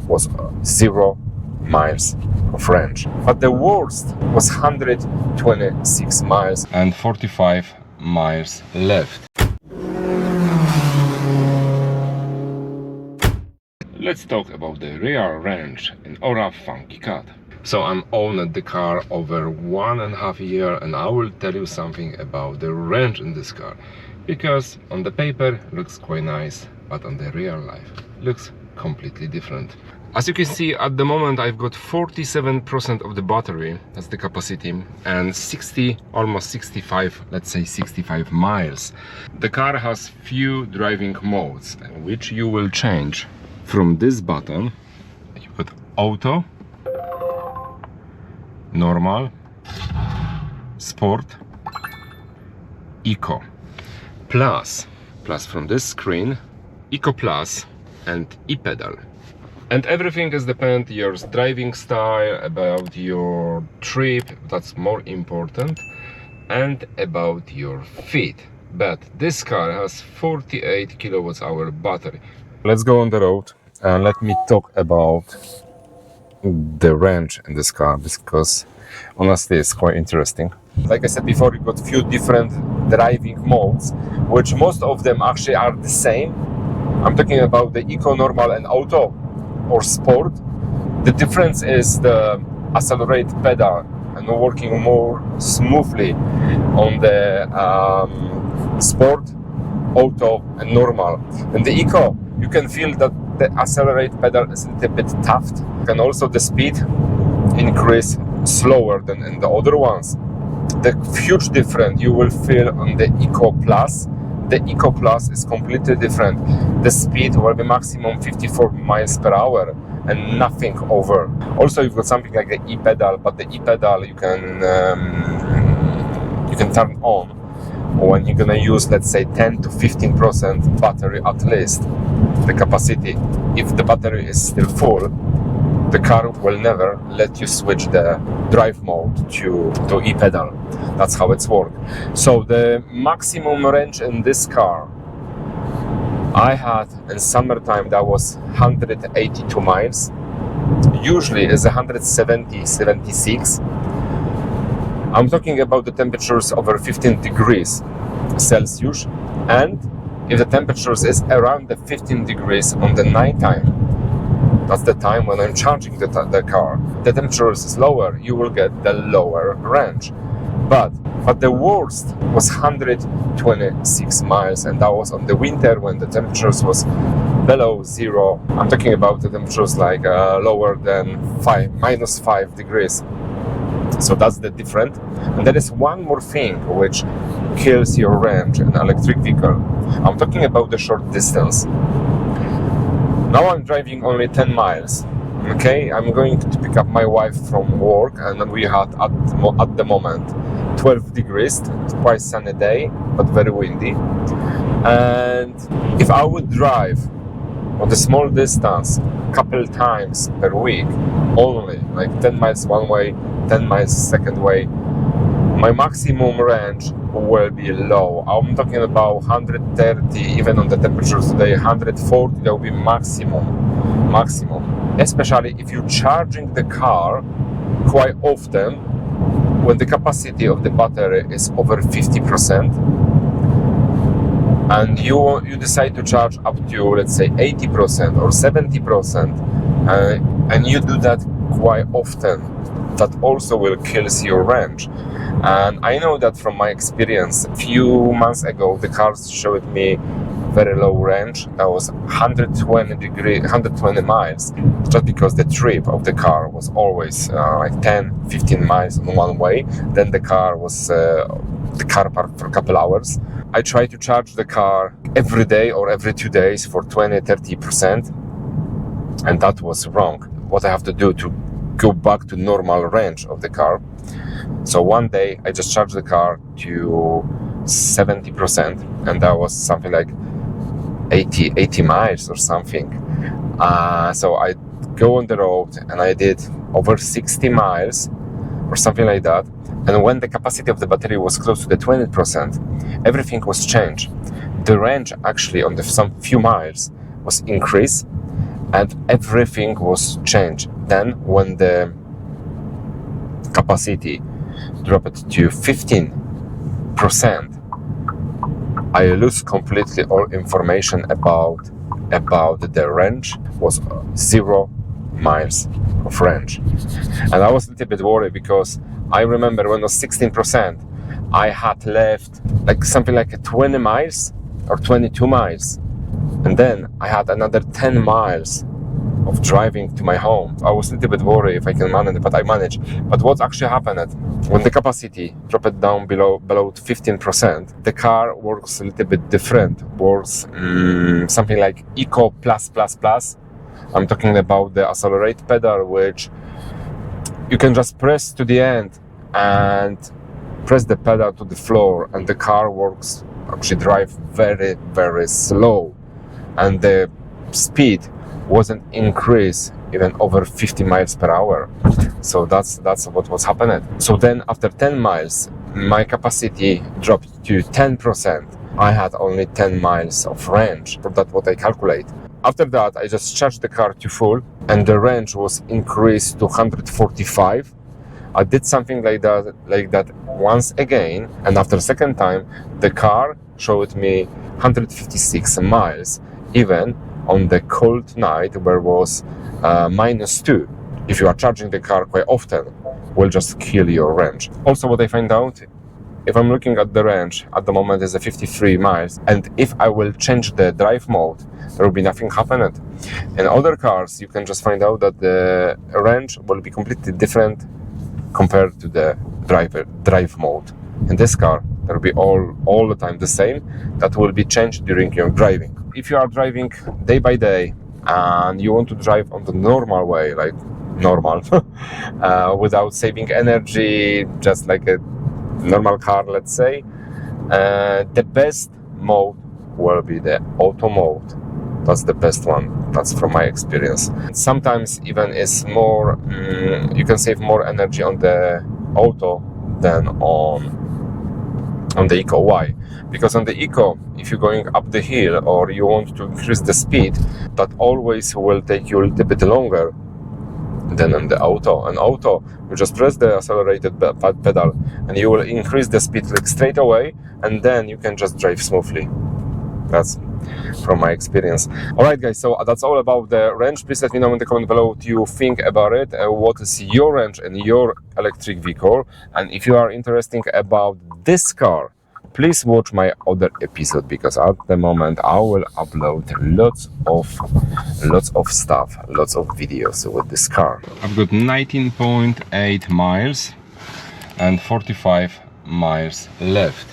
was 0 miles of range. But the worst was 126 miles and 45 miles left. Let's talk about the real range in ORA Funky Cat. So I'm owned the car over 1.5 years, and I will tell you something about the range in this car, because on the paper looks quite nice, but on the real life looks completely different. As you can see, at the moment I've got 47% of the battery, that's the capacity, and 60, almost 65, let's say 65 miles. The car has few driving modes, which you will change from this button. You put auto, normal, sport, eco, plus from this screen, eco plus and e-pedal. And everything is depend your driving style, about your trip, that's more important, and about your feet. But this car has 48 kilowatts hour battery. Let's go on the road and let me talk about the range in this car, because honestly it's quite interesting. Like I said before, you got few different driving modes, which most of them actually are the same. I'm talking about the eco, normal and auto or sport. The difference is the accelerate pedal and working more smoothly on the sport, auto and normal. And the eco, you can feel that the accelerate pedal is a little bit tough, and also the speed increase slower than in the other ones. The huge difference you will feel on the Eco Plus. The Eco Plus is completely different. The speed will be maximum 54 miles per hour and nothing over. Also, you've got something like the e-pedal, but the e-pedal you can turn on when you're gonna use, let's say, 10 to 15% battery at least, the capacity. If the battery is still full, the car will never let you switch the drive mode to e-pedal. That's how it's worked. So the maximum range in this car I had in summertime, that was 182 miles. Usually is 170, 76. I'm talking about the temperatures over 15 degrees Celsius, and if the temperatures is around the 15 degrees on the night time, that's the time when I'm charging the car. The temperature is lower, you will get the lower range. But the worst was 126 miles, and that was on the winter when the temperatures was below zero. I'm talking about the temperatures like lower than -5 degrees. So that's the difference. And there is one more thing which kills your range in an electric vehicle. I'm talking about the short distance. Now I'm driving only 10 miles. Okay, I'm going to pick up my wife from work, and we had at the moment 12 degrees. It's quite sunny day, but very windy. And if I would drive on the small distance couple times per week only, like 10 miles one way, 10 miles second way, my maximum range will be low. I'm talking about 130, even on the temperatures today, 140, that will be maximum. Especially if you're charging the car quite often, when the capacity of the battery is over 50%, and you decide to charge up to, let's say, 80% or 70%, and you do that quite often, that also will kill your range. And I know that from my experience. A few months ago, the cars showed me very low range. That was 120 miles, just because the trip of the car was always like 10-15 miles on one way. Then the car was the car parked for a couple hours. I try to charge the car every day or every 2 days for 20-30%, and that was wrong. What I have to do to go back to normal range of the car. So one day I just charged the car to 70%, and that was something like 80 miles or something. So I go on the road and I did over 60 miles or something like that. And when the capacity of the battery was close to the 20%, everything was changed. The range actually on some few miles was increased, and everything was changed. Then when the capacity dropped to 15%, I lose completely all information about the range. Was 0 miles of range, and I was a little bit worried because I remember when it was 16%, I had left like something like 20 miles or 22 miles, and then I had another 10 miles of driving to my home. I was a little bit worried if I can manage it, but I managed. But what actually happened when the capacity dropped down below 15%, the car works a little bit different. Works something like Eco plus plus plus. I'm talking about the accelerate pedal, which you can just press to the end and press the pedal to the floor, and the car works, actually drive very, very slow, and the speed wasn't increased even over 50 miles per hour. So that's what was happening. So then after 10 miles, my capacity dropped to 10%. I had only 10 miles of range. That's what I calculate. After that, I just charged the car to full, and the range was increased to 145. I did something like that once again, and after second time, the car showed me 156 miles, even on the cold night where it was -2. If you are charging the car quite often, will just kill your range. Also, what I find out, if I'm looking at the range at the moment is 53 miles, and if I will change the drive mode, there will be nothing happening. In other cars, you can just find out that the range will be completely different compared to the drive mode. In this car, there will be all the time the same. That will be changed during your driving. If you are driving day by day and you want to drive on the normal way, like normal, without saving energy, just like a normal car, let's say, the best mode will be the auto mode. That's the best one. That's from my experience. Sometimes even is more, you can save more energy on the auto than on the Eco. Why? Because on the Eco, if you're going up the hill or you want to increase the speed, that always will take you a little bit longer than on the auto. On auto, you just press the accelerated pedal and you will increase the speed like straight away, and then you can just drive smoothly. That's from my experience. Alright guys, so that's all about the range. Please let me know in the comment below what you think about it, what is your range in your electric vehicle, and if you are interested about this car, please watch my other episode, because at the moment I will upload lots of stuff, lots of videos with this car. I've got 19.8 miles and 45 miles left.